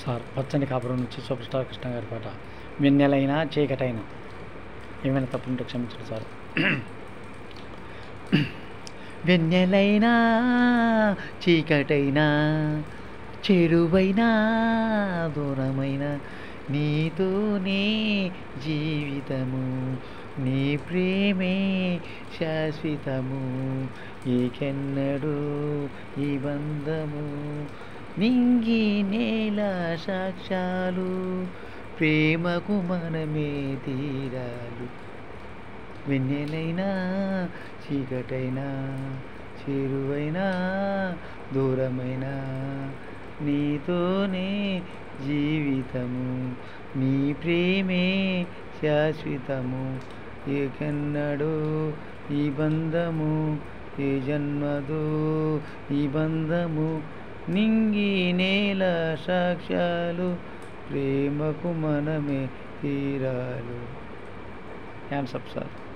Sir పచ్చని కాపురం నుంచి సూపర్ స్టార్ కృష్ణ గారి పాట. వెన్నెలైనా చీకటైనా. ఏమైనా తప్పుంటే క్షమించండి సార్. వెన్నెలైనా చీకటైనా, చెరువైనా దూరమైన, నీతోనే జీవితము, నీ ప్రేమే శాశ్వతము, ఈకెన్నడూ ఈ బంధము, నింగి నేల సాక్ష్యాలు, ప్రేమకు మనమే తీరాలు. వెన్నెలైనా చీకటైనా, చెరువైనా దూరమైన, నీతోనే జీవితము, నీ ప్రేమే శాశ్వతము, ఏకెన్నడూ ఈ బంధము, ఏ జన్మదో ఈ బంధము, నింగి నేల సాక్ష్యాలు, ప్రేమకు మనమే తీరాలు. Hands up sir.